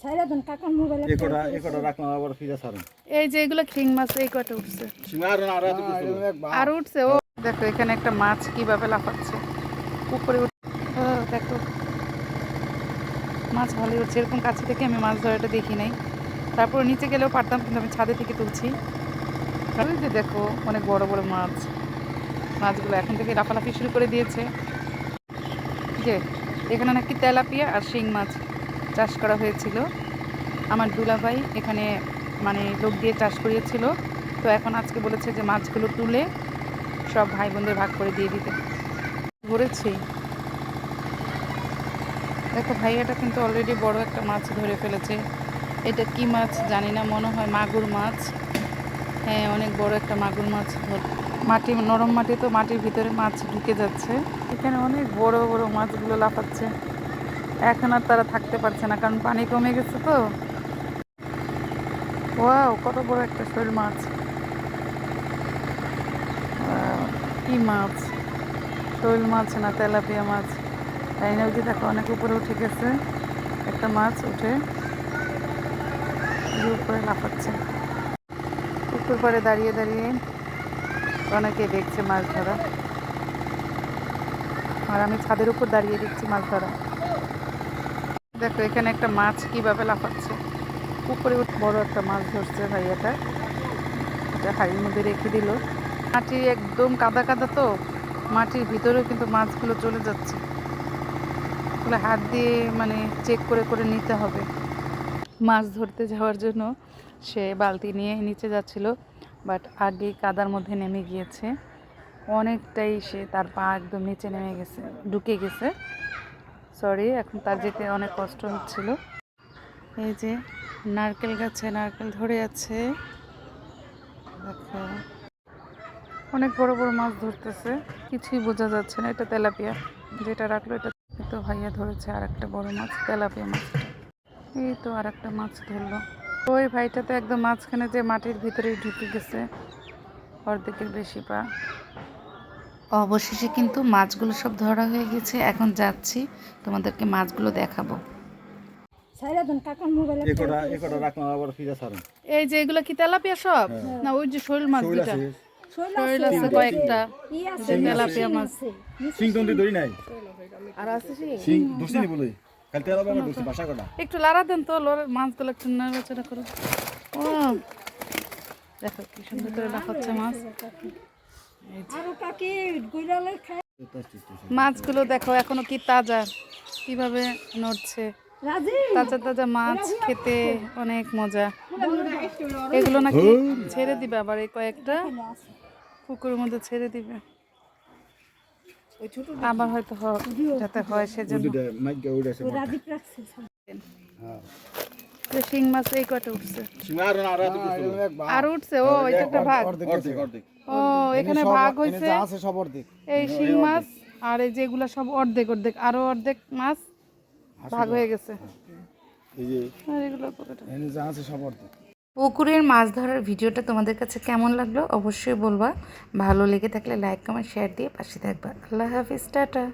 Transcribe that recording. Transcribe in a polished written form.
সাইরা দেন কাকার মোবাইলে একটা রাখলাম আবার ফিরে ছাড়ুন। এই যে এগুলো খিং মাছ, এই কটা উঠছে আর উঠছে। ও দেখো এখানে একটা মাছ কিভাবে লাফাচ্ছে উপরে ও দেখো মাছ ভালোই উঠছে। এরকম কাছে থেকে আমি মাছ ধরাটা দেখি নাই, তারপর নিচে গেলেও পারতাম, কিন্তু আমি ছাদে থেকে তুলছি। ওই যে দেখো অনেক বড় বড় মাছ, মাছগুলো এখন থেকে লাফালাফি শুরু করে দিয়েছে। যে এখানে নাকি তেলাপিয়া আর শিং মাছ চাষ করা হয়েছিল। আমার দুলাভাই এখানে মানে লোক দিয়ে চাষ করিয়েছিল, তো এখন আজকে বলেছে যে মাছগুলো তুলে সব ভাই বোনদের ভাগ করে দিয়ে দিতে। ধরেছি দেখো ভাইয়াটা কিন্তু অলরেডি বড় একটা মাছ ধরে ফেলেছে। এটা কি মাছ জানি না, মনে হয় মাগুর মাছ। হ্যাঁ, অনেক বড় একটা মাগুর মাছ। মাটি নরম মাটি, তো মাটির ভিতরে মাছ ঢুকে যাচ্ছে। এখানে অনেক বড় বড় মাছগুলো লাফাচ্ছে। এখন আর তারা থাকতে পারছে না, কারণ পানি কমে গেছে। তো ওয়াও, কত বড় একটা শোল মাছ! কি মাছ, শোল মাছ না তেলাপিয়া মাছ তাই না? ওই যে দেখো অনেক উপরে উঠে গেছে একটা মাছ, উঠে উপরে লাফাচ্ছে। পুকুর পাড়ে দাঁড়িয়ে দাঁড়িয়ে অনেকে দেখছে মাছ ধরা, আর আমি ছাদের উপর দাঁড়িয়ে দেখছি মাছ ধরা। দেখো এখানে একটা মাছ কিভাবে লাফাচ্ছে উপরে উঠে। বড় একটা মাছ ধরছে ভাইয়াটা, এটা হাড়ির মধ্যে রেখে দিল। মাটি একদম কাদা কাদা, তো মাটির ভিতরেও কিন্তু মাছগুলো চলে যাচ্ছে। তাহলে হাত দিয়ে মানে চেক করে করে নিতে হবে। মাছ ধরতে যাওয়ার জন্য সে বালতি নিয়ে নিচে যাচ্ছিল, বাট আগে কাদার মধ্যে নেমে গিয়েছে অনেকটাই। সে তার পা একদম নিচে নেমে গেছে, ঢুকে গেছে। সরি, এখন তার যেতে অনেক কষ্ট হচ্ছিল। এই যে নারকেল গাছে নারকেল ধরে আছে, দেখো অনেক বড় বড় মাছ ধরতেছে, কিছুই বোঝা যাচ্ছে না। এটা তেলাপিয়া, যেটা রাখলো এটা তো ভাইয়া ধরেছে। আর একটা বড় মাছ তেলাপিয়া মাছটা, এই তো আর একটা মাছ ধরলো। ওই ভাইটা তো একদম মাঝখানে যে মাটির ভিতরেই ঢুকে গেছে, অর্ধেকের বেশি পা। অবশেষে কিন্তু মাছগুলো সব ধরা হয়ে গেছে। এখন যাচ্ছি, তোমাদেরকে মাছগুলো দেখাবো। সাইরা দেন কাকার মোবাইলে একটা রাখলাম আবার ফিরে ছাড়ুন। এই যে এগুলো কি তেলাপিয়া সব না ওই যে শোল মাছ দুটা? শোল আছে কয়েকটা, তেলাপিয়া মাছ। সিং তো ধরি নাই আর আছে সিং ধরছি নি বলে কাল তেলাপিয়া মাছ ধরছি বাসা কটা। একটু লাড়া দেন তো, মাছগুলো একটু নাড়াচাড়া করো। ও দেখো কি সুন্দর করে লাফাচ্ছে মাছ। আরো কাকি গুইরালে খায়। মাছগুলো দেখো এখনো কি তাজা, কিভাবে নড়ছে। তাজা তাজা মাছ খেতে অনেক মজা। এগুলো নাকি ছেড়ে দিবে আবার, এই কয়েকটা পুকুরের মধ্যে ছেড়ে দিবে আবার, হয়তো যাতে হয় সেজন্য। শিং মাছ এই কটা উঠছে আর উঠছে। ও এটা একটা ভাগ, ও এখানে ভাগ হয়েছে। এই শিং মাছ আর এই যেগুলা সব অর্ধেক অর্ধেক, আরো অর্ধেক মাছ ভাগ হয়ে গেছে। পুকুরের মাছ ধরার ভিডিওটা তোমাদের কাছে কেমন লাগলো অবশ্যই বলবা। ভালো লেগে থাকলে লাইক কমেন্ট শেয়ার দিয়ে পাশে থাকবা। আল্লাহ হাফিজ, টাটা।